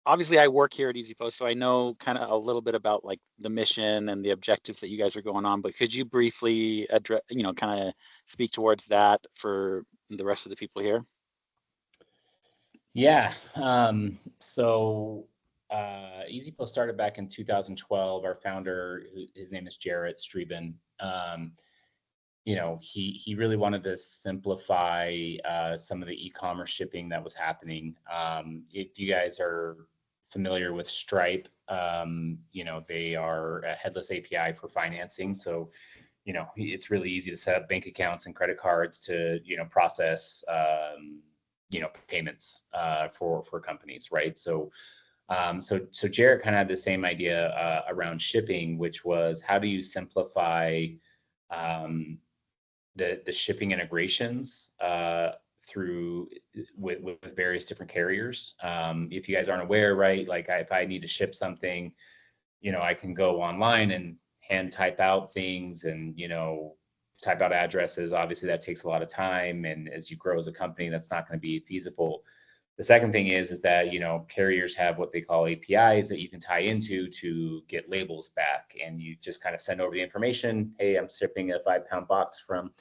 obviously I work here at Easy Post, so I know kind of a little bit about like the mission and the objectives that you guys are going on, but could you briefly address, kind of speak towards that for the rest of the people here? Yeah. Easy Post started back in 2012. Our founder, his name is Jarrett Streben. He really wanted to simplify some of the e-commerce shipping that was happening. If you guys are familiar with Stripe, they are a headless API for financing. So, it's really easy to set up bank accounts and credit cards to, process, payments for companies, right? So Jarrett kind of had the same idea around shipping, which was how do you simplify um, the shipping integrations through with various different carriers. If you guys aren't aware, right, like if I need to ship something, I can go online and hand type out things and type out addresses. Obviously, that takes a lot of time, and as you grow as a company, that's not going to be feasible. The second thing is that carriers have what they call APIs that you can tie into to get labels back, and you just kind of send over the information. Hey, I'm shipping a 5-pound box from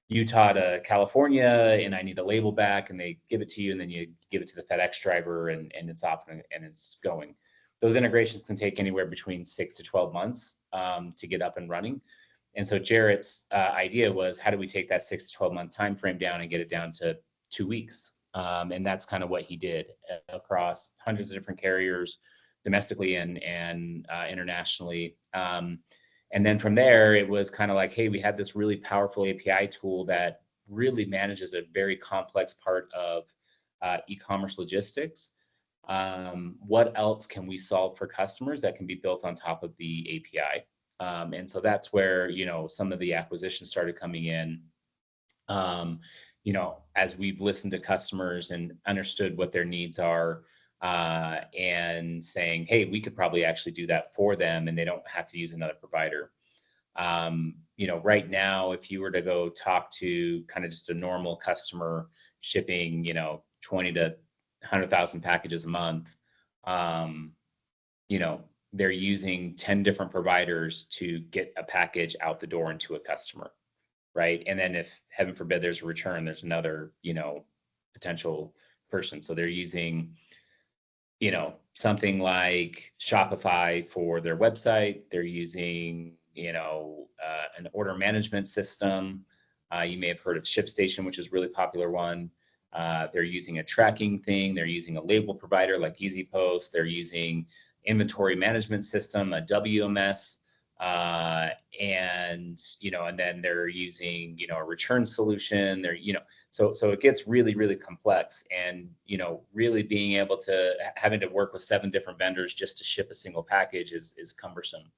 Utah to California, and I need a label back, and they give it to you, and then you give it to the FedEx driver, and it's off and it's going. Those integrations can take anywhere between 6 to 12 months to get up and running. And so Jarrett's idea was, how do we take that 6 to 12 month time frame down and get it down to 2 weeks? And that's kind of what he did across hundreds of different carriers, domestically and internationally. And then from there, it was kind of like, hey, we had this really powerful API tool that really manages a very complex part of e-commerce logistics. What else can we solve for customers that can be built on top of the API? And so that's where, some of the acquisitions started coming in. As we've listened to customers and understood what their needs are, and saying, hey, we could probably actually do that for them and they don't have to use another provider. Right now, if you were to go talk to kind of just a normal customer shipping, 20 to 100,000 packages a month, um, you know, they're using 10 different providers to get a package out the door into a customer, right? And then if heaven forbid there's a return, there's another, potential person. So they're using, something like Shopify for their website. They're using, an order management system. You may have heard of ShipStation, which is a really popular one. They're using a tracking thing. They're using a label provider like EasyPost. They're using inventory management system, a WMS, and then they're using a return solution. They're so it gets really really complex, and really being able to having to work with 7 different vendors just to ship a single package is cumbersome.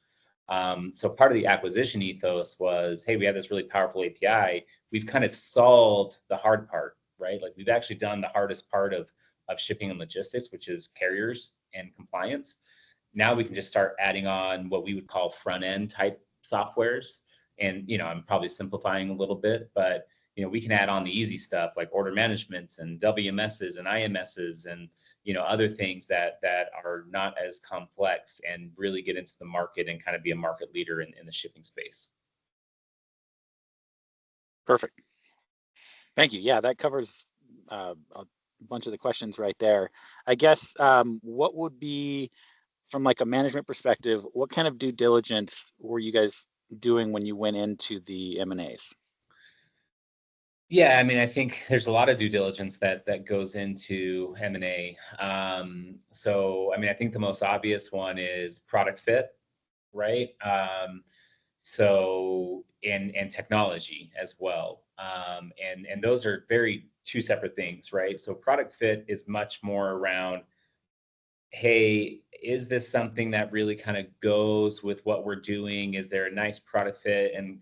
So part of the acquisition ethos was, hey, we have this really powerful API. We've kind of solved the hard part, right? Like we've actually done the hardest part of shipping and logistics, which is carriers and compliance. Now we can just start adding on what we would call front end type softwares. And I'm probably simplifying a little bit, but we can add on the easy stuff like order managements and WMSs and IMSs and other things that are not as complex, and really get into the market and kind of be a market leader in the shipping space. Perfect. Thank you. Yeah, that covers a bunch of the questions right there. I guess what would be, from like a management perspective, what kind of due diligence were you guys doing when you went into the M&As? Yeah, I mean, I think there's a lot of due diligence that goes into M&A. So, I mean, I think the most obvious one is product fit, right? And technology as well. And those are very two separate things, right? So product fit is much more around, hey, is this something that really kind of goes with what we're doing? Is there a nice product fit? And,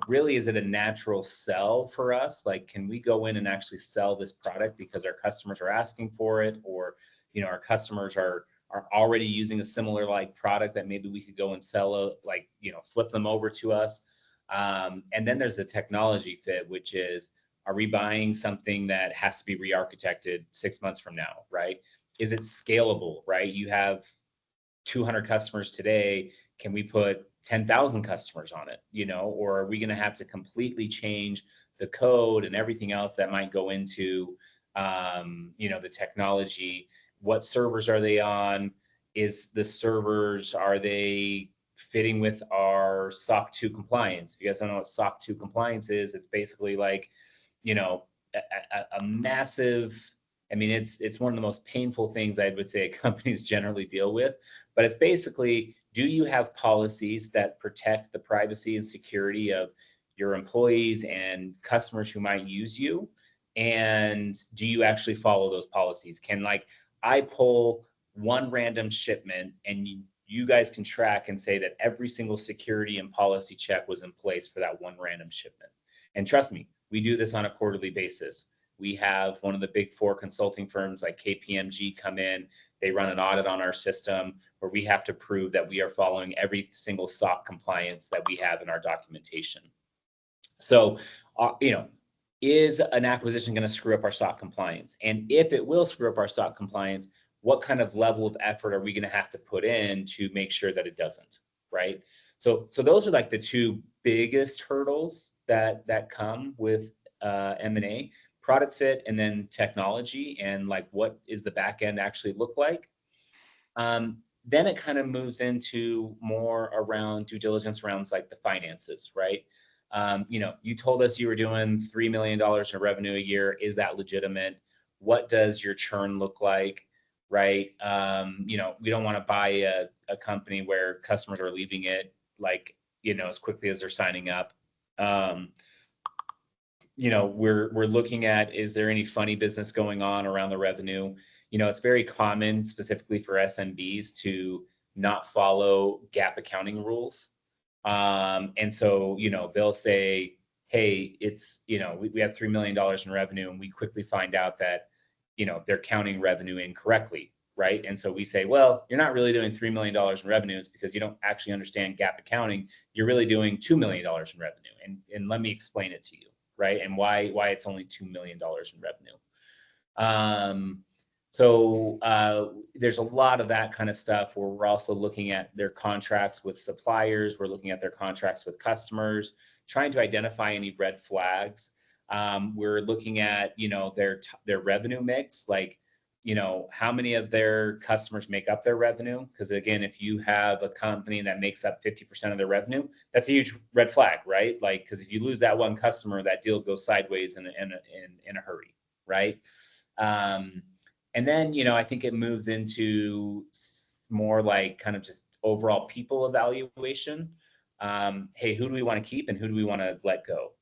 really, is it a natural sell for us? Like, can we go in and actually sell this product because our customers are asking for it? Or, our customers are already using a similar like product that maybe we could go and sell, flip them over to us. And then there's the technology fit, which is, are we buying something that has to be re-architected 6 months from now, right? is it scalable, right? You have 200 customers today. Can we put 10,000 customers on it, or are we going to have to completely change the code and everything else that might go into, the technology? What servers are they on? Is the servers, are they fitting with our SOC 2 compliance? If you guys don't know what SOC 2 compliance is, it's basically like, you know, a massive, I mean, it's one of the most painful things I would say companies generally deal with, but it's basically, do you have policies that protect the privacy and security of your employees and customers who might use you? And do you actually follow those policies? Can, like, I pull one random shipment and you guys can track and say that every single security and policy check was in place for that one random shipment? And trust me, we do this on a quarterly basis. We have one of the big four consulting firms like KPMG come in. They run an audit on our system where we have to prove that we are following every single SOC compliance that we have in our documentation. So, is an acquisition going to screw up our SOC compliance? And if it will screw up our SOC compliance, what kind of level of effort are we going to have to put in to make sure that it doesn't, right? So those are like the two biggest hurdles that come with M&A: product fit, and then technology, and like, what is the back end actually look like? Then it kind of moves into more around due diligence around like the finances, right? You told us you were doing $3 million in revenue a year. Is that legitimate? What does your churn look like? Right. We don't want to buy a company where customers are leaving it, like, as quickly as they're signing up. We're looking at, is there any funny business going on around the revenue? It's very common, specifically for SMBs, to not follow GAAP accounting rules. And so, they'll say, hey, it's, we have $3 million in revenue, and we quickly find out that, they're counting revenue incorrectly, right? And so we say, well, you're not really doing $3 million in revenues because you don't actually understand GAAP accounting. You're really doing $2 million in revenue. And let me explain it to you, right? And why it's only $2 million in revenue. There's a lot of that kind of stuff where we're also looking at their contracts with suppliers. We're looking at their contracts with customers, trying to identify any red flags. We're looking at, their revenue mix, like, how many of their customers make up their revenue? Because again, if you have a company that makes up 50% of their revenue, that's a huge red flag, right? Like, because if you lose that one customer, that deal goes sideways in a hurry, right? And then, I think it moves into more like kind of just overall people evaluation. Hey, who do we want to keep and who do we want to let go?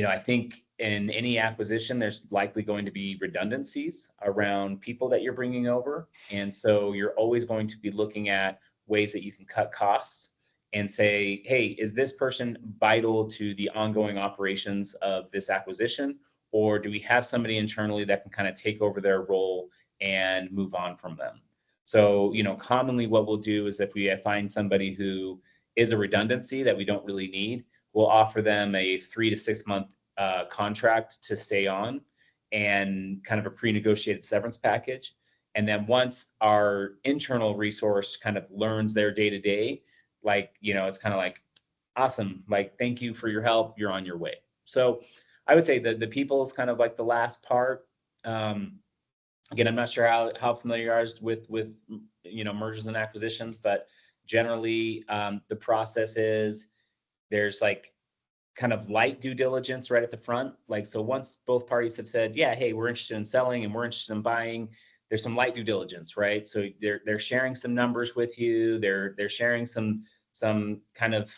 I think in any acquisition, there's likely going to be redundancies around people that you're bringing over. And so you're always going to be looking at ways that you can cut costs and say, hey, is this person vital to the ongoing operations of this acquisition? Or do we have somebody internally that can kind of take over their role and move on from them? So, commonly what we'll do is, if we find somebody who is a redundancy that we don't really need, we'll offer them a 3 to 6 month contract to stay on, and kind of a pre-negotiated severance package. And then once our internal resource kind of learns their day to day, like, it's kind of like, awesome, like, thank you for your help, you're on your way. So I would say that the people is kind of like the last part. Again, I'm not sure how familiar you are with mergers and acquisitions, but generally the process is, there's like kind of light due diligence right at the front. Like, so once both parties have said, yeah, hey, we're interested in selling and we're interested in buying, there's some light due diligence, right? So they're sharing some numbers with you. They're sharing some kind of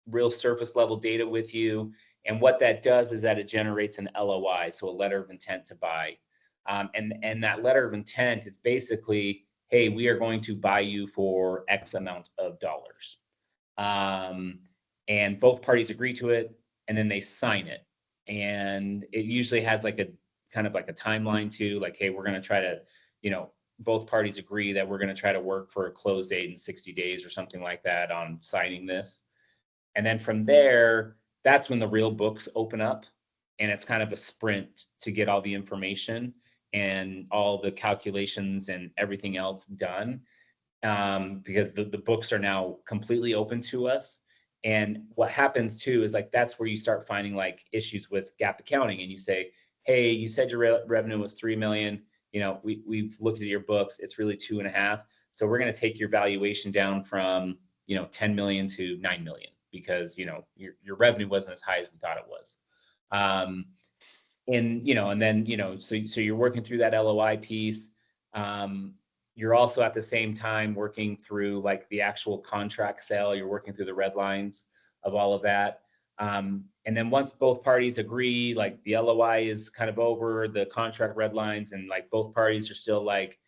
real surface level data with you. And what that does is that it generates an LOI, so a letter of intent to buy. And that letter of intent, it's basically, hey, we are going to buy you for X amount of dollars. And both parties agree to it, and then they sign it. And it usually has like a kind of like a timeline too, like, hey, we're going to try to, both parties agree that we're going to try to work for a close date in 60 days or something like that on signing this. And then from there, that's when the real books open up, and it's kind of a sprint to get all the information. and all the calculations and everything else done, because the books are now completely open to us. And what happens too is like that's where you start finding like issues with gap accounting, and you say, hey, you said your revenue was 3 million. We've looked at your books, it's really 2.5. So we're going to take your valuation down from 10 million to 9 million because your revenue wasn't as high as we thought it was. And then so you're working through that LOI piece. You're also at the same time working through like the actual contract sale. You're working through the red lines of all of that. And then once both parties agree, like the LOI is kind of over, the contract red lines, and like both parties are still like,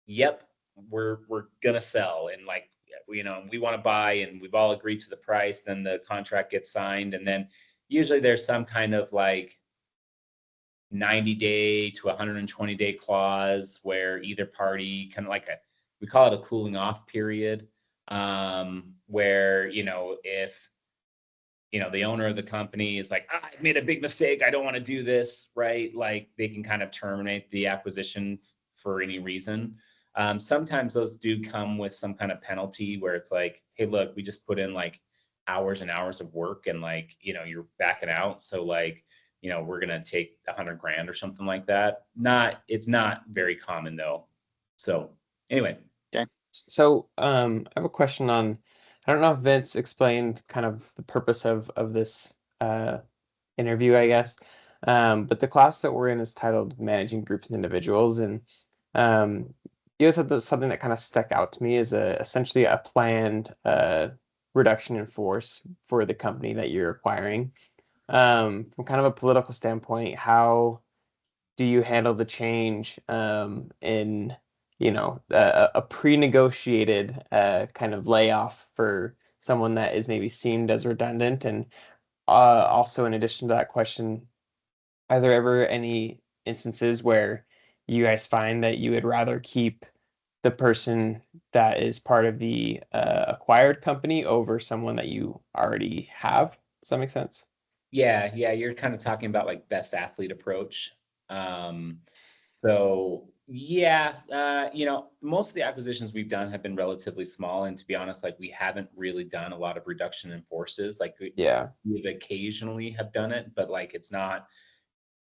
yep, we're gonna sell, and like we want to buy, and we've all agreed to the price. Then the contract gets signed, and then usually there's some kind of like 90-day to 120-day clause where either party kind of like we call it a cooling off period, where if the owner of the company is like, I made a big mistake, I don't want to do this, right? Like they can kind of terminate the acquisition for any reason. Sometimes those do come with some kind of penalty where it's like, hey, look, we just put in like hours and hours of work, and like you're backing out, so like we're gonna take 100 grand or something like that. It's not very common though. So anyway. Okay. So I have a question on, I don't know if Vince explained kind of the purpose of this interview, I guess. But the class that we're in is titled Managing Groups and Individuals. And you guys said something that kind of stuck out to me is essentially a planned reduction in force for the company that you're acquiring. From kind of a political standpoint, how do you handle the change in a pre-negotiated kind of layoff for someone that is maybe seemed as redundant? And also, in addition to that question, are there ever any instances where you guys find that you would rather keep the person that is part of the acquired company over someone that you already have? Does that make sense? Yeah, you're kind of talking about like best athlete approach. Um, so yeah, most of the acquisitions we've done have been relatively small, and to be honest, like we haven't really done a lot of reduction in forces. Like Yeah, we've occasionally have done it, but like it's not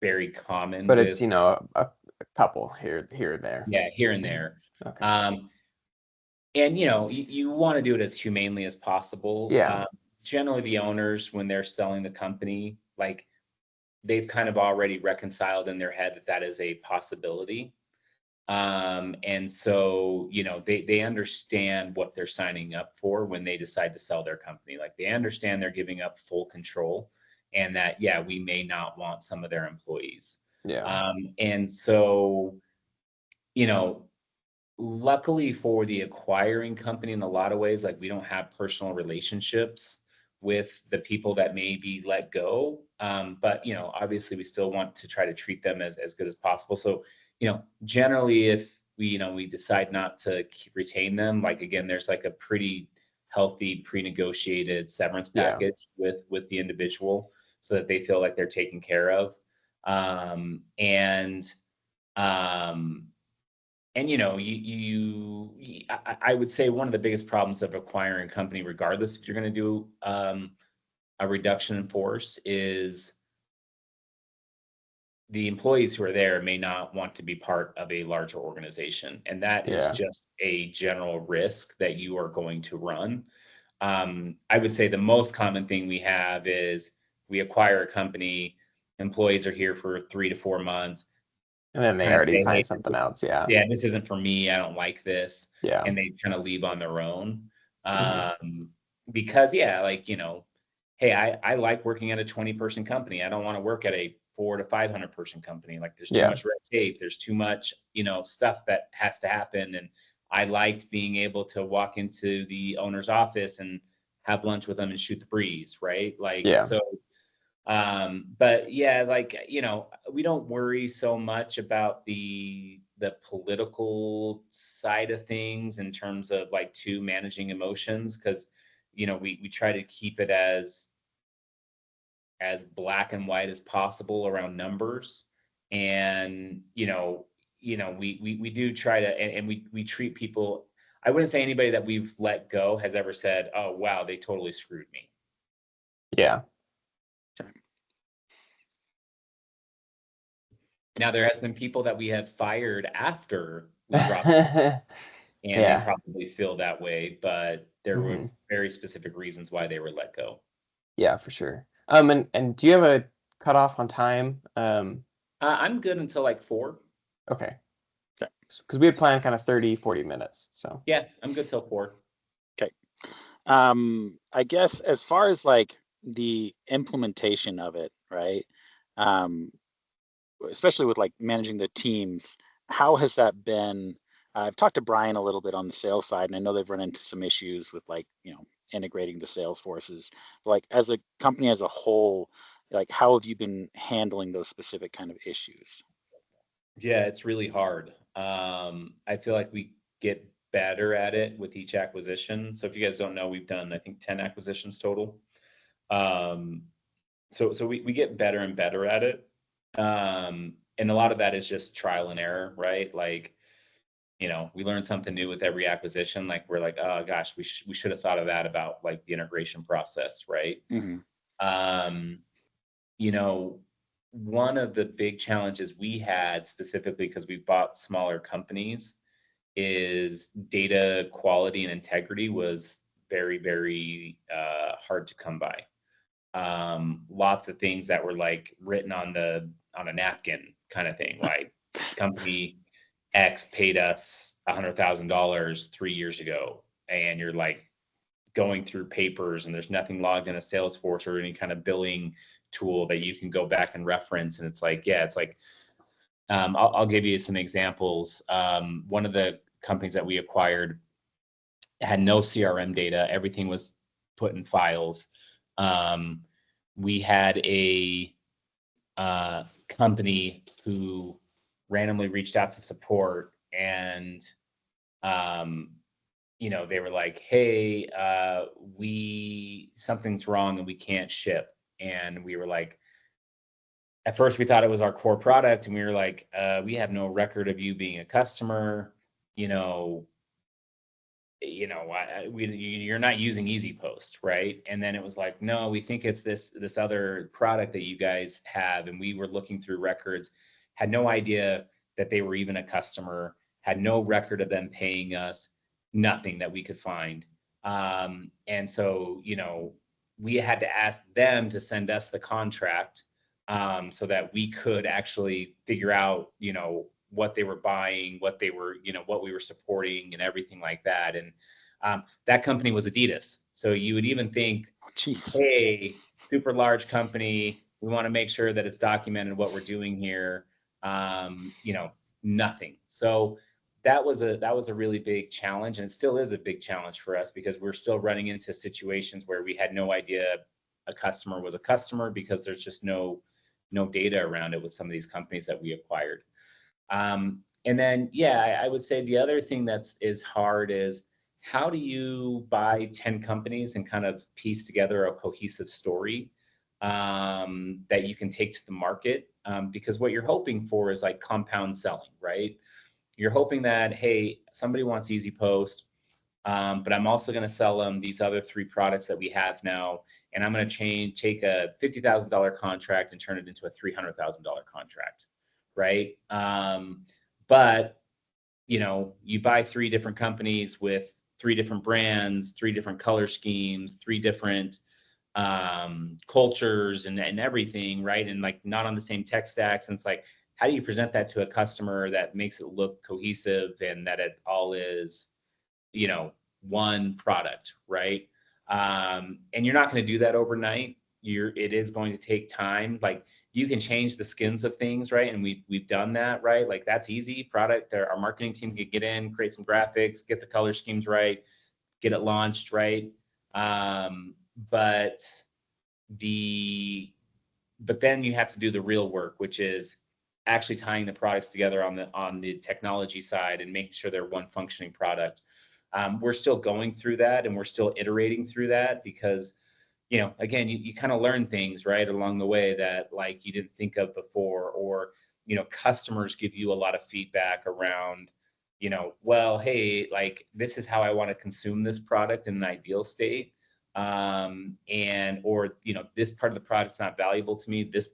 very common but it's with, a couple here or there. yeah, here and Mhm. there. Okay. And you want to do it as humanely as possible. Yeah. Generally, the owners, when they're selling the company, like they've kind of already reconciled in their head that that is a possibility. And so they understand what they're signing up for when they decide to sell their company. Like they understand they're giving up full control, and that we may not want some of their employees. Yeah. And so you know luckily for the acquiring company, in a lot of ways, like we don't have personal relationships with the people that may be let go. But obviously we still want to try to treat them as good as possible. So generally, if we decide not to retain them, like again, there's like a pretty healthy pre-negotiated severance Yeah. package with the individual, so that they feel like they're taken care of. And um and I would say one of the biggest problems of acquiring a company, regardless if you're going to do a reduction in force, is the employees who are there may not want to be part of a larger organization, and that is Yeah. just a general risk that you are going to run. I would say the most common thing we have is we acquire a company, employees are here for 3 to 4 months, And then they kind of already say, find hey, something else. Yeah. yeah, this isn't for me, I don't like this, Yeah. and they kind of leave on their own. Hmm. Because like hey, I like working at a 20-person company. I don't want to work at a 400 to 500-person company. Like there's too Yeah. much red tape, there's too much stuff that has to happen. And I liked being able to walk into the owner's office and have lunch with them and shoot the breeze, right? Like Yeah. so. But yeah, like we don't worry so much about the political side of things in terms of like managing emotions, because we try to keep it as black and white as possible around numbers. And we do try to, and we treat people. I wouldn't say anybody that we've let go has ever said, "Oh, wow, they totally screwed me." Yeah. Now, there has been people that we have fired after we brought them, and they Yeah. probably feel that way, but there were Mhm. very specific reasons why they were let go. Yeah, for sure. And do you have a cutoff on time? I'm good until like 4. Okay. Okay. Because we had planned kind of 30, 40 minutes. So Yeah, I'm good till 4. Okay. I guess as far as like the implementation of it, right? Um, Especially with like managing the teams, how has that been? I've talked to Brian a little bit on the sales side, and I know they've run into some issues with like, integrating the sales forces. Like as a company as a whole, like how have you been handling those specific kind of issues? Yeah, it's really hard. I feel like we get better at it with each acquisition. So if you guys don't know, we've done, I think, 10 acquisitions total. Um, so we get better and better at it. And a lot of that is just trial and error, right? Like, we learn something new with every acquisition. Like we're like, oh gosh, we should have thought of that about like the integration process, right? Hmm. Um, you know, one of the big challenges we had specifically because we bought smaller companies is data quality and integrity was very, very hard to come by. Lots of things that were like written on a napkin kind of thing, like company X paid us $100,000 3 years ago, and you're like going through papers, and there's nothing logged in a Salesforce or any kind of billing tool that you can go back and reference. And it's like, yeah, it's like, I'll give you some examples. One of the companies that we acquired had no CRM data. Everything was put in files. Um, we had a company who randomly reached out to support, and um, they were like, "Hey, we something's wrong and we can't ship." And we were like, at first we thought it was our core product, and we were like, "We have no record of you being a customer. You know, you're not using Easy Post, right?" And then it was like, "No, we think it's this other product that you guys have." And we were looking through records, had no idea that they were even a customer, had no record of them paying us, nothing that we could find. And so, we had to ask them to send us the contract, so that we could actually figure out, what they were buying, what they were, what we were supporting, and everything like that. And that company was Adidas. So you would even think, Oh, geez. hey, super large company, we want to make sure that it's documented what we're doing here. Nothing. So that was a really big challenge, and it still is a big challenge for us because we're still running into situations where we had no idea a customer was a customer because there's just no data around it with some of these companies that we acquired. And then, yeah, I would say the other thing is hard is how do you buy 10 companies and kind of piece together a cohesive story, that you can take to the market? Because what you're hoping for is like compound selling, right? You're hoping that, hey, somebody wants Easy Post, but I'm also going to sell them these other 3 products that we have now, and I'm going to take a $50,000 contract and turn it into a $300,000 contract, right? But you buy 3 different companies with 3 different brands, 3 different color schemes, 3 different cultures, and everything, right? And like not on the same tech stacks. And it's like, how do you present that to a customer that makes it look cohesive and that it all is, one product, right? And you're not going to do that overnight. It is going to take time. Like you can change the skins of things, right? And we've done that, right? Like that's easy. Product, our marketing team can get in, create some graphics, get the color schemes right, get it launched, right? Um, but the but then you have to do the real work, which is actually tying the products together on the technology side and making sure they're one functioning product. We're still going through that, and we're still iterating through that because again, you kind of learn things right along the way that like you didn't think of before, or, customers give you a lot of feedback around, well, hey, like this is how I want to consume this product in an ideal state. And, or, this part of the product's not valuable to me. This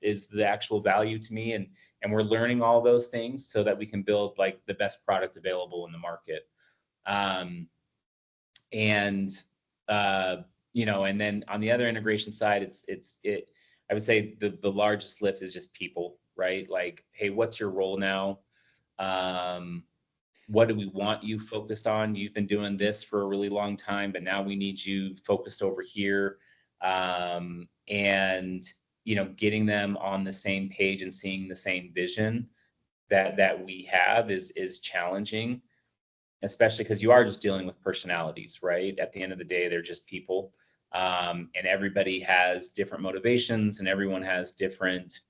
is the actual value to me. And we're learning all those things so that we can build like the best product available in the market. Um, and and then on the other integration side, I would say the largest lift is just people, right? Like, hey, what's your role now? um what do we want you focused on? You've been doing this for a really long time, but now we need you focused over here. And getting them on the same page and seeing the same vision that we have is challenging, especially because you are just dealing with personalities, right? At the end of the day, they're just people. And everybody has different motivations, and everyone has different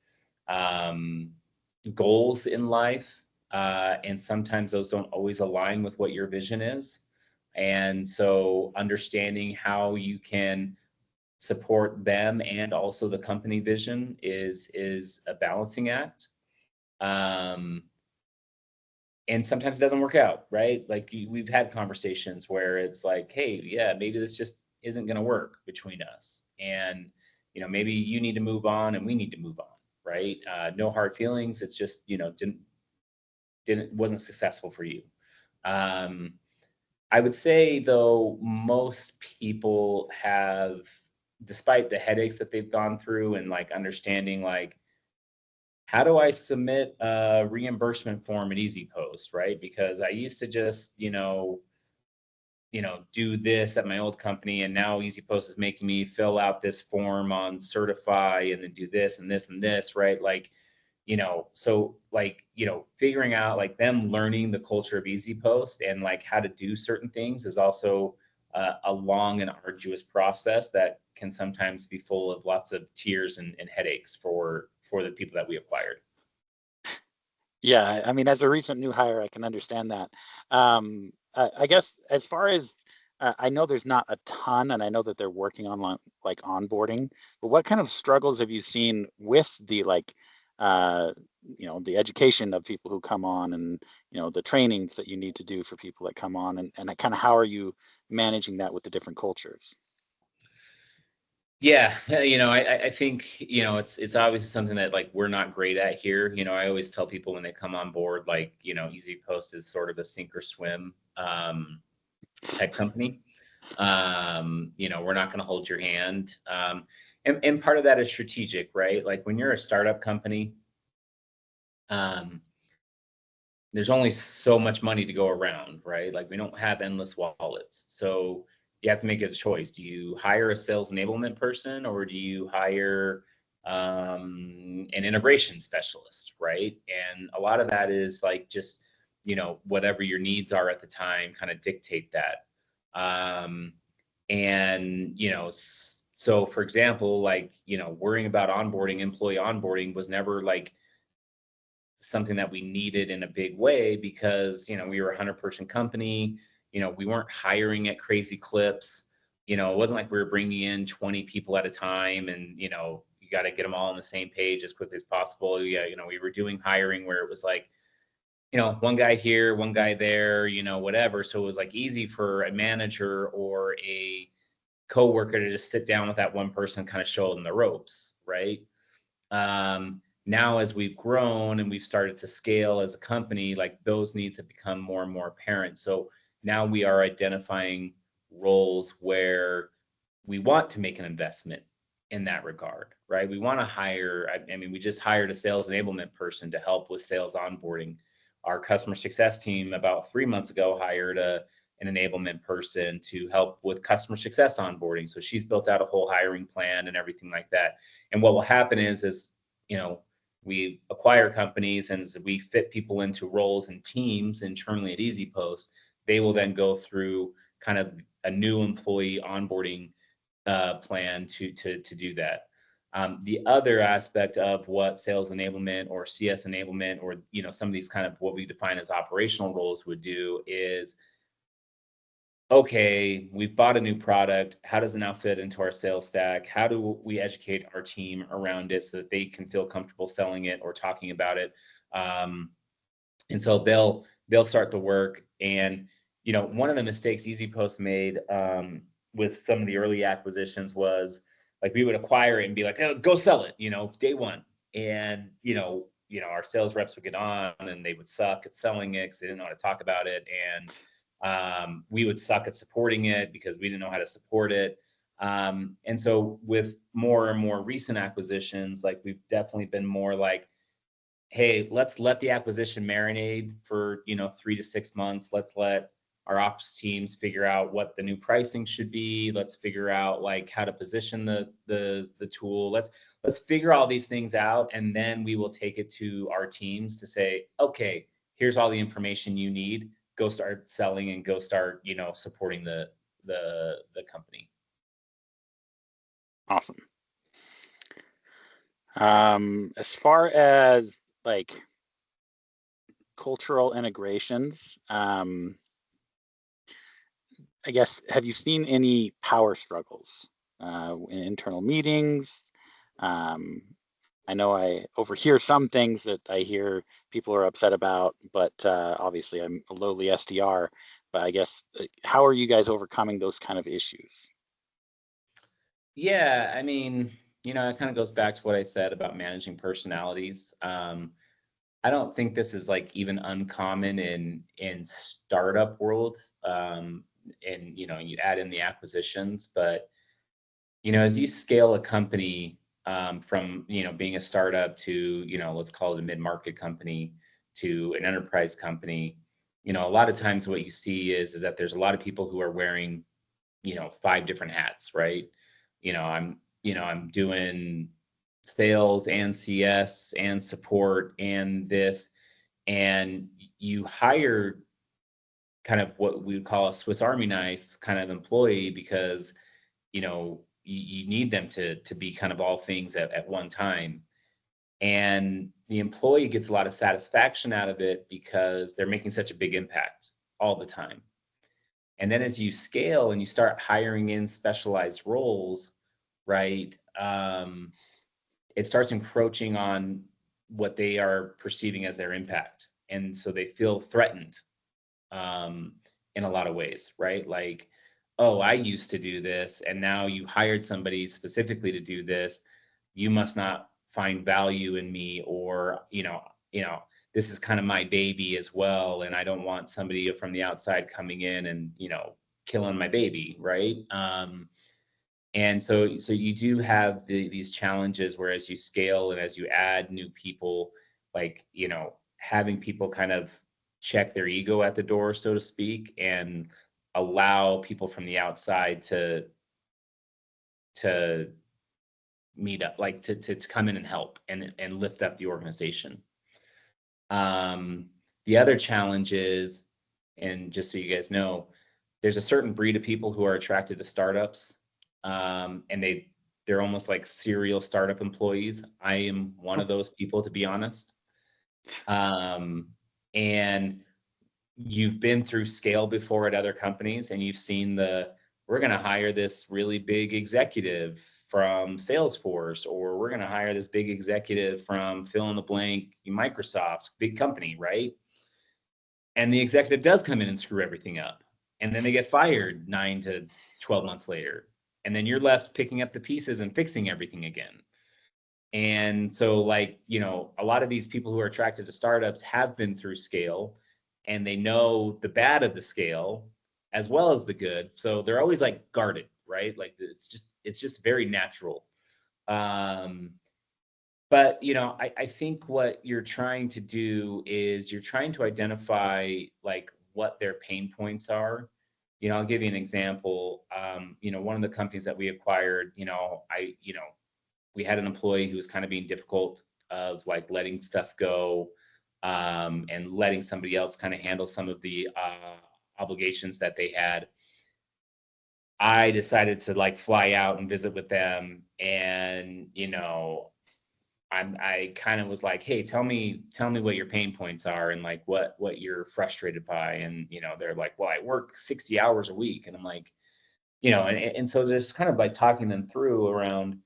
um, goals in life. And sometimes those don't always align with what your vision is. And so understanding how you can support them and also the company vision is a balancing act. Um, and sometimes it doesn't work out, right? Like we've had conversations where it's like, hey, yeah, maybe this just isn't going to work between us, and maybe you need to move on and we need to move on, right? No hard feelings. It's just didn't wasn't successful for you. Um, I would say though, most people have, despite the headaches that they've gone through and like understanding like, how do I submit a reimbursement form at Easy Post, right? Because I used to just, do this at my old company, and now Easy Post is making me fill out this form on Certify and then do this and this and this, right? Like, so like, figuring out like them learning the culture of Easy Post and like how to do certain things is also a long and arduous process that can sometimes be full of lots of tears and headaches for the people that we acquired. Yeah, I mean, as a recent new hire, I can understand that. I guess as far as I know, there's not a ton, and I know that they're working on like onboarding. But what kind of struggles have you seen with the like, uh, the education of people who come on, and the trainings that you need to do for people that come on, and kind of how are you managing that with the different cultures? Yeah, I think, it's obviously something that like we're not great at here. I always tell people when they come on board, like, Easy Post is sort of a sink or swim type company. We're not going to hold your hand. And part of that is strategic, right? Like when you're a startup company, um, there's only so much money to go around, right? Like we don't have endless wallets. So you have to make a choice. Do you hire a sales enablement person, or do you hire an integration specialist, right? And a lot of that is like just, whatever your needs are at the time, kind of dictate that. Um, and, so for example, like, worrying about onboarding, employee onboarding was never like something that we needed in a big way because we were a 100-person company. We weren't hiring at crazy clips. It wasn't like we were bringing in 20 people at a time, and you got to get them all on the same page as quickly as possible. Yeah, we were doing hiring where it was like, one guy here, one guy there, whatever. So it was like easy for a manager or a coworker to just sit down with that one person, kind of show them the ropes, right? Now, as we've grown and we've started to scale as a company, like those needs have become more and more apparent. So now we are identifying roles where we want to make an investment in that regard, right? We want to hire, I mean, we just hired a sales enablement person to help with sales onboarding. Our customer success team about 3 months ago hired an enablement person to help with customer success onboarding. So she's built out a whole hiring plan and everything like that. And what will happen is, we acquire companies, and as we fit people into roles and teams internally at Easy Post, they will then go through kind of a new employee onboarding plan to do that. The other aspect of what sales enablement or CS enablement, or some of these kind of what we define as operational roles would do is okay, we've bought a new product. How does it now fit into our sales stack? How do we educate our team around it so that they can feel comfortable selling it or talking about it? Um, and so they'll start the work. And one of the mistakes EasyPost made with some of the early acquisitions was like we would acquire it and be like, oh, go sell it, day one. And our sales reps would get on and they would suck at selling it because they didn't know how to talk about it. And we would suck at supporting it because we didn't know how to support it. And so with more and more recent acquisitions, like we've definitely been more like, hey, let's let the acquisition marinate for 3 to 6 months. Let's let our ops teams figure out what the new pricing should be. Let's figure out like how to position the tool. Let's figure all these things out, and then we will take it to our teams to say, okay, here's all the information you need. Go start selling and go start supporting the company. Awesome. As far as like cultural integrations, I guess, have you seen any power struggles in internal meetings? Um, I know I overhear some things that I hear people are upset about, but obviously I'm a lowly SDR. But I guess, how are you guys overcoming those kind of issues? Yeah, I mean, it kind of goes back to what I said about managing personalities. I don't think this is like even uncommon in startup world. And you add in the acquisitions, but as you scale a company from being a startup to let's call it a mid-market company to an enterprise company, a lot of times what you see is that there's a lot of people who are wearing 5 different hats, right? I'm doing sales and CS and support and this, and you hire kind of what we would call a Swiss Army knife kind of employee because you need them to be kind of all things at one time. And the employee gets a lot of satisfaction out of it because they're making such a big impact all the time. And then as you scale and you start hiring in specialized roles, right, it starts encroaching on what they are perceiving as their impact. And so they feel threatened um, in a lot of ways, right? Like, oh, I used to do this, and now you hired somebody specifically to do this. You must not find value in me, or this is kind of my baby as well, and I don't want somebody from the outside coming in and killing my baby, right? And so you do have these challenges where as you scale and as you add new people, like having people kind of check their ego at the door, so to speak, and allow people from the outside to meet up, like to come in and help and lift up the organization. um the other challenge is, and just so you guys know, there's a certain breed of people who are attracted to startups, and they're almost like serial startup employees. I am one of those people, to be honest. um, and you've been through scale before at other companies, and you've seen we're going to hire this really big executive from Salesforce, or we're going to hire this big executive from fill in the blank Microsoft, big company, right? And the executive does come in and screw everything up, and then they get fired 9 to 12 months later, and then you're left picking up the pieces and fixing everything again. And so like a lot of these people who are attracted to startups have been through scale, and they know the bad of the scale as well as the good, so they're always like guarded, right? Like it's just very natural. um but I think what you're trying to do is you're trying to identify like what their pain points are. I'll give you an example. One of the companies that we acquired, we had an employee who was kind of being difficult of like letting stuff go, and letting somebody else kind of handle some of the obligations that they had. I decided to like fly out and visit with them, and I kind of was like, hey, tell me what your pain points are and like what you're frustrated by. And, you know, they're like, well, I work 60 hours a week. And I'm like, you know, and so just kind of like talking them through around,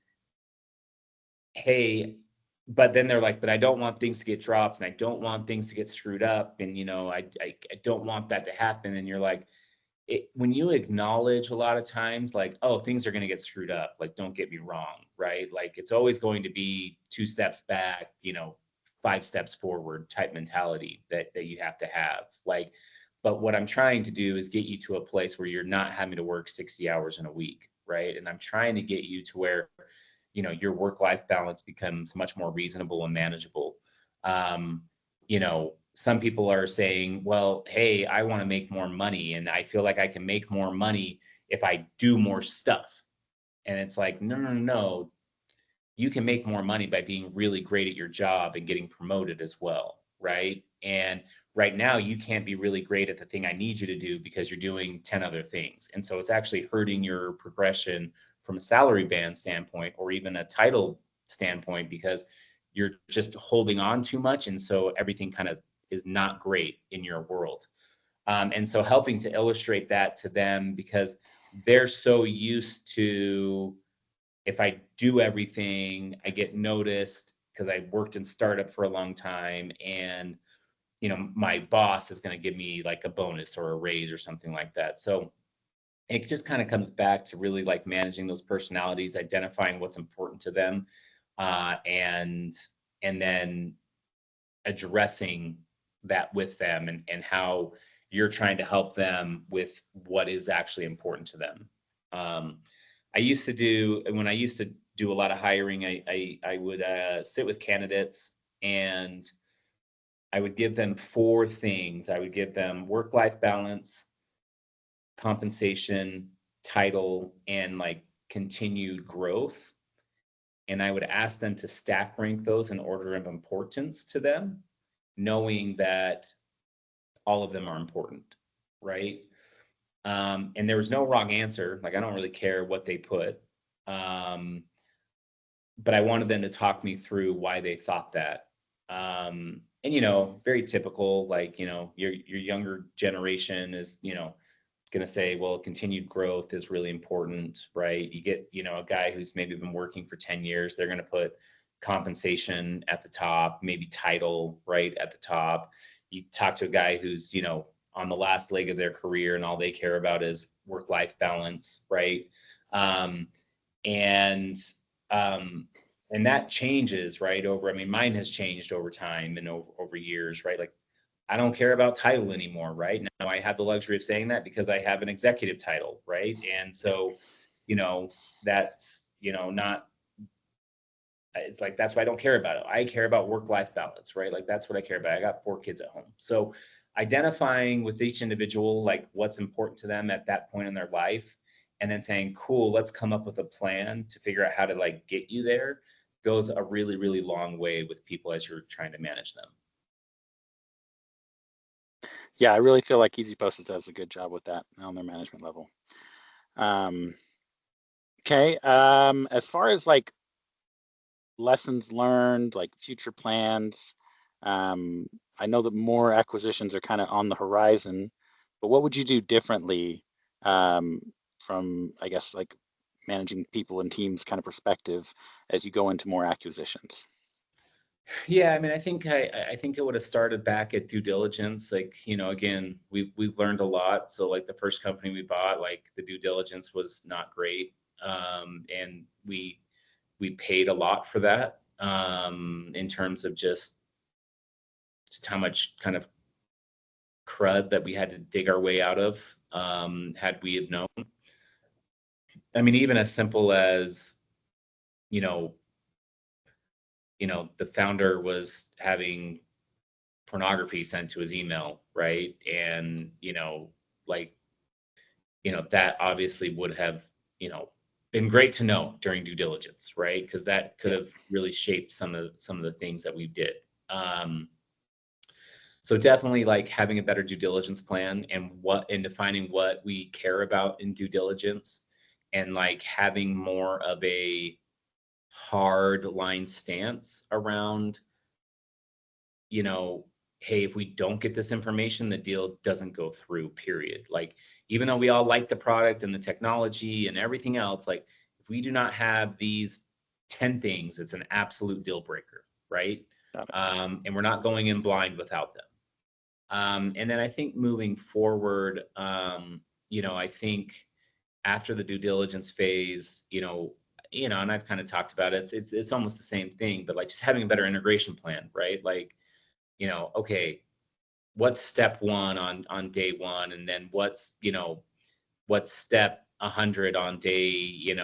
hey, but then they're like, but I don't want things to get dropped and I don't want things to get screwed up. And, you know, I don't want that to happen. And you're like, when you acknowledge a lot of times, like, oh, things are going to get screwed up. Like, don't get me wrong, right? Like, it's always going to be 2 steps back, you know, 5 steps forward type mentality that you have to have. Like, but what I'm trying to do is get you to a place where you're not having to work 60 hours in a week, right? And I'm trying to get you to where, you know, your work-life balance becomes much more reasonable and manageable. Um, you know, some people are saying, well, hey, I want to make more money and I feel like I can make more money if I do more stuff. And it's like, no, no, no, no. You can make more money by being really great at your job and getting promoted as well, right? And right now, you can't be really great at the thing I need you to do because you're doing 10 other things. And so it's actually hurting your progression from a salary band standpoint or even a title standpoint because you're just holding on too much. And so everything kind of is not great in your world. And so helping to illustrate that to them because they're so used to if I do everything, I get noticed because I worked in startup for a long time and you know my boss is going to give me like a bonus or a raise or something like that. So it just kind of comes back to really like managing those personalities, identifying what's important to them, and then addressing that with them and how you're trying to help them with what is actually important to them. Um, I used to do when I used to do a lot of hiring. I would sit with candidates and I would give them 4 things. I would give them work-life balance, compensation, title, and like continued growth. And I would ask them to stack rank those in order of importance to them, knowing that all of them are important, right? And there was no wrong answer. Like I don't really care what they put. Um, but I wanted them to talk me through why they thought that. And you know, very typical, like, you know, your younger generation is, you know, going to say, well, continued growth is really important, right? You get, you know, a guy who's maybe been working for 10 years, they're going to put compensation at the top, maybe title right at the top. You talk to a guy who's, you know, on the last leg of their career and all they care about is work-life balance, right? Um, and um, and that changes, right? Over, I mean, mine has changed over time and over years, right? Like I don't care about title anymore, right? Now I have the luxury of saying that because I have an executive title, right? And so, you know, that's, you know, not, it's like, that's why I don't care about it. I care about work-life balance, right? Like that's what I care about. I got 4 kids at home. So identifying with each individual, like what's important to them at that point in their life, and then saying, cool, let's come up with a plan to figure out how to like get you there goes a really, really long way with people as you're trying to manage them. Yeah, I really feel like Easy Post does a good job with that on their management level. Um, okay. As far as like lessons learned, like future plans, um, I know that more acquisitions are kind of on the horizon, but what would you do differently um, from, I guess, like managing people and teams kind of perspective as you go into more acquisitions? Yeah, I mean, I think it would have started back at due diligence. Like, you know, again, we've learned a lot. So like the first company we bought, like the due diligence was not great. And we paid a lot for that in terms of just how much kind of crud that we had to dig our way out of had we have known. I mean, even as simple as, you know, the founder was having pornography sent to his email, right? And, like, that obviously would have, been great to know during due diligence, right? Because that could Yeah. have really shaped some of the things that we did. So definitely like having a better due diligence plan and defining what we care about in due diligence and like having more of a hard line stance around, hey, if we don't get this information, the deal doesn't go through, period. Like, even though we all like the product and the technology and everything else, like, if we do not have these 10 things, it's an absolute deal breaker, right? And we're not going in blind without them. And then I think moving forward, I think after the due diligence phase, and I've kind of talked about it, it's almost the same thing, but like just having a better integration plan, right? Like, okay, what's step one on day one, and then what's step 100 on day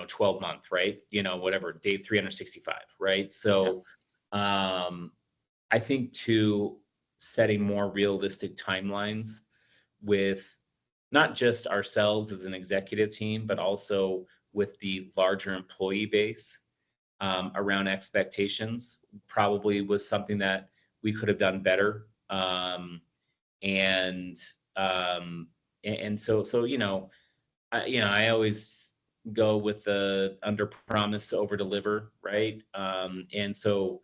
12 month, right? Whatever, day 365, right? So I think too, setting more realistic timelines with not just ourselves as an executive team, but also with the larger employee base, around expectations probably was something that we could have done better. And so I always go with the under promise to over deliver, right? And so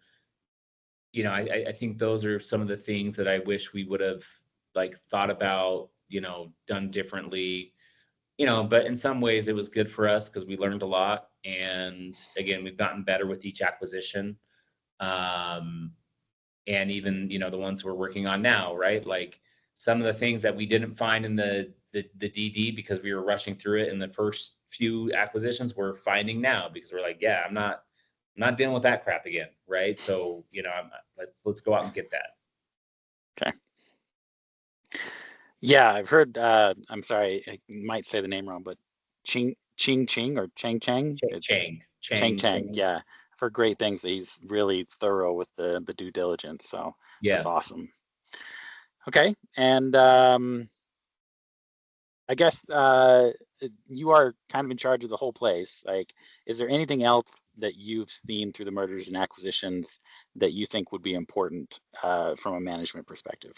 I think those are some of the things that I wish we would have like thought about, done differently, but in some ways it was good for us because we learned a lot. And again, we've gotten better with each acquisition. And even, the ones we're working on now, right? Like some of the things that we didn't find in the DD because we were rushing through it in the first few acquisitions, we're finding now because we're like, yeah, I'm not dealing with that crap again, right? So, let's go out and get that. Okay. Yeah, I've heard. I'm sorry, I might say the name wrong, but Ching or Chang Chang. Chang. Yeah, I've heard great things. He's really thorough with the due diligence, so that's awesome. Okay, and I guess you are kind of in charge of the whole place. Like, is there anything else that you've seen through the mergers and acquisitions that you think would be important from a management perspective?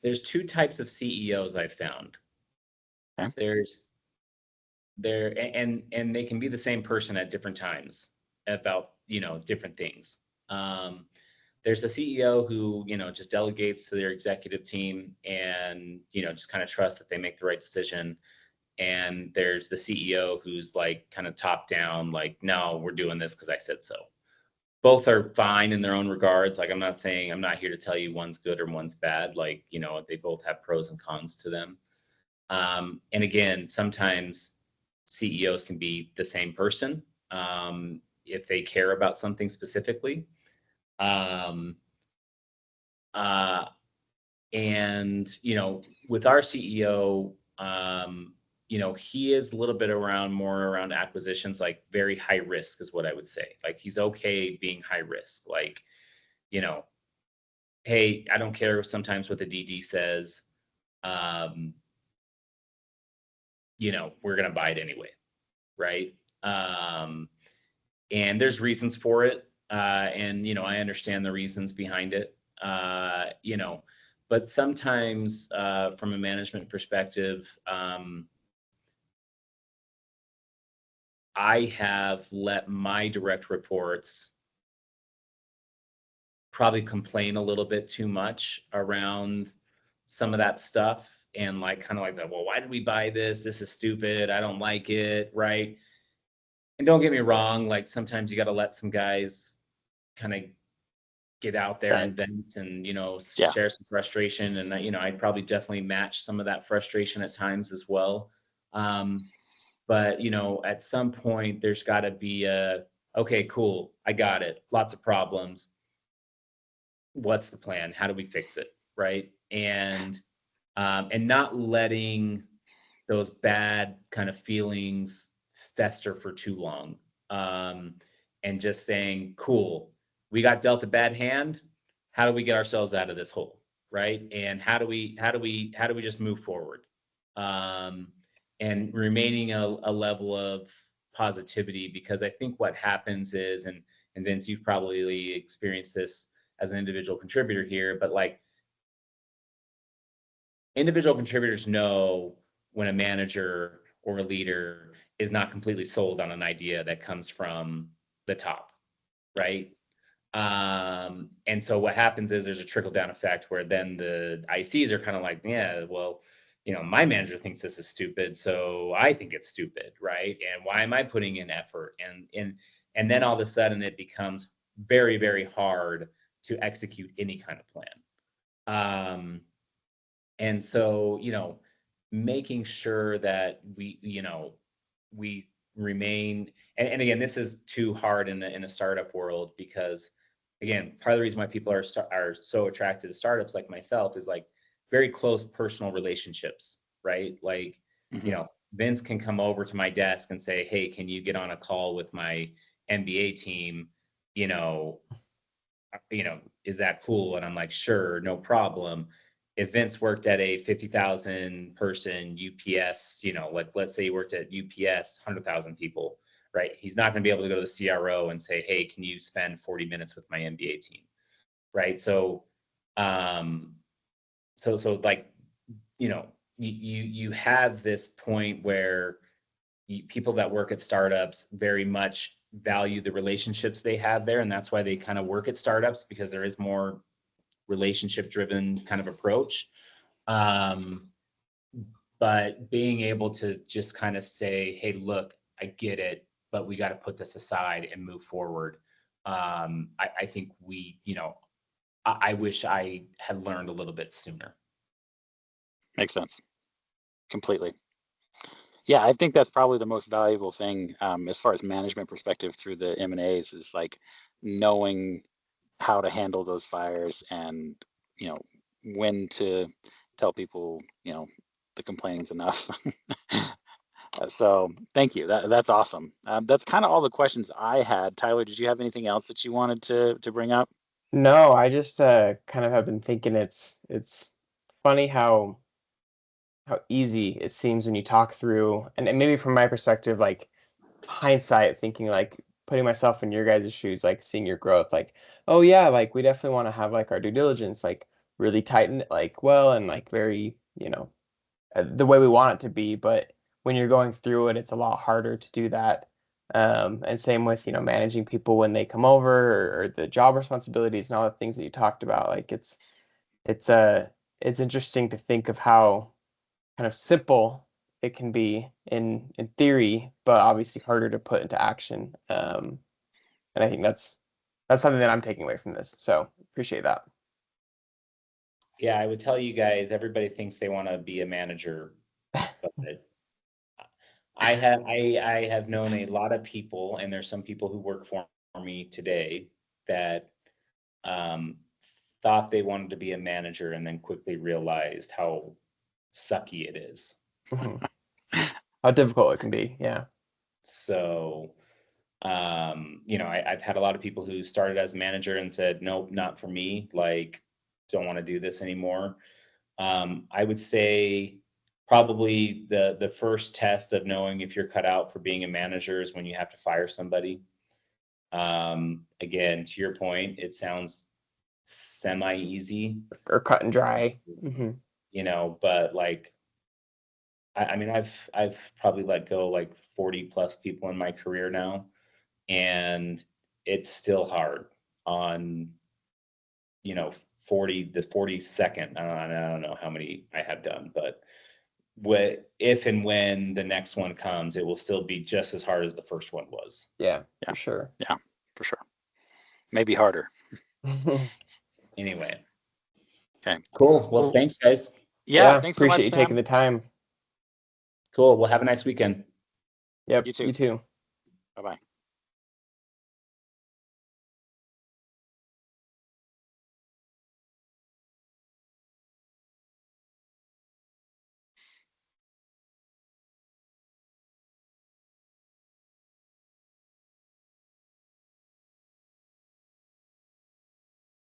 There's two types of CEOs I found. Okay. And they can be the same person at different times about, different things. There's the CEO who, just delegates to their executive team and, just kind of trusts that they make the right decision. And there's the CEO who's like kind of top down, like, no, we're doing this because I said so. Both are fine in their own regards. Like, I'm not here to tell you one's good or one's bad. Like, they both have pros and cons to them. And again, sometimes CEOs can be the same person if they care about something specifically. And, with our CEO, he is a little bit more around acquisitions, like very high risk is what I would say. Like, he's okay being high risk. Like, hey, I don't care sometimes what the DD says. We're going to buy it anyway. Right. And there's reasons for it. And, I understand the reasons behind it. But sometimes from a management perspective, I have let my direct reports probably complain a little bit too much around some of that stuff. And like, kind of like that, well, why did we buy this? This is stupid. I don't like it. Right. And don't get me wrong, like sometimes you got to let some guys kind of get out there and vent and, share some frustration. And, I'd probably definitely match some of that frustration at times as well. But, at some point there's got to be okay, cool. I got it. Lots of problems. What's the plan? How do we fix it? Right. And not letting those bad kind of feelings fester for too long. And just saying, cool, we got dealt a bad hand. How do we get ourselves out of this hole? right? And how do we just move forward? And remaining a level of positivity, because I think what happens is, and Vince, you've probably experienced this as an individual contributor here, but like individual contributors know when a manager or a leader is not completely sold on an idea that comes from the top, right? And so what happens is there's a trickle down effect where then the ICs are kind of like, yeah, well, my manager thinks this is stupid, so I think it's stupid, right? And why am I putting in effort? And then all of a sudden it becomes very, very hard to execute any kind of plan. And so, making sure that we remain, and again, this is too hard in a startup world, because again, part of the reason why people are so attracted to startups like myself is like very close personal relationships, right? Like, Vince can come over to my desk and say, hey, can you get on a call with my MBA team? Is that cool? And I'm like, sure, no problem. If Vince worked at a 50,000 person UPS, like let's say he worked at UPS, 100,000 people, right? He's not going to be able to go to the CRO and say, hey, can you spend 40 minutes with my MBA team? Right. So, so like, you have this point where people that work at startups very much value the relationships they have there. And that's why they kind of work at startups, because there is more relationship driven kind of approach. But being able to just kind of say, hey, look, I get it, but we got to put this aside and move forward. I think I wish I had learned a little bit sooner. Makes sense. Completely. Yeah, I think that's probably the most valuable thing, as far as management perspective through the M&As, is like knowing how to handle those fires, and when to tell people the complaining's enough. So thank you. That's awesome. That's kind of all the questions I had. Tyler, did you have anything else that you wanted to bring up? No, I just kind of have been thinking it's funny how easy it seems when you talk through, and maybe from my perspective, like hindsight, thinking like putting myself in your guys' shoes, like seeing your growth, like, oh yeah, like we definitely want to have like our due diligence like really tighten it like well and like very, the way we want it to be. But when you're going through it, it's a lot harder to do that. And same with, managing people when they come over, or the job responsibilities and all the things that you talked about. Like it's it's interesting to think of how kind of simple it can be in theory, but obviously harder to put into action. And I think that's something that I'm taking away from this. So appreciate that. Yeah, I would tell you guys, everybody thinks they want to be a manager, but I have known a lot of people, and there's some people who work for me today that thought they wanted to be a manager and then quickly realized how sucky it is. Mhm. How difficult it can be. Yeah. So, I've had a lot of people who started as a manager and said, nope, not for me. Like, don't want to do this anymore. I would say probably the first test of knowing if you're cut out for being a manager is when you have to fire somebody. Again, to your point, it sounds semi-easy, Or cut and dry. Hmm. but like, I mean, I've probably let go like 40 plus people in my career now, and it's still hard on, the 42nd. I don't know how many I have done, but if and when the next one comes, it will still be just as hard as the first one was. Yeah, Yeah. for sure. Yeah, for sure. Maybe harder. Anyway, Okay. cool. Well, Well, thanks, guys. Yeah, yeah, thanks so much, appreciate you taking Sam. the time. Cool. Well, have a nice weekend. Yep, You too. you too. Bye-bye.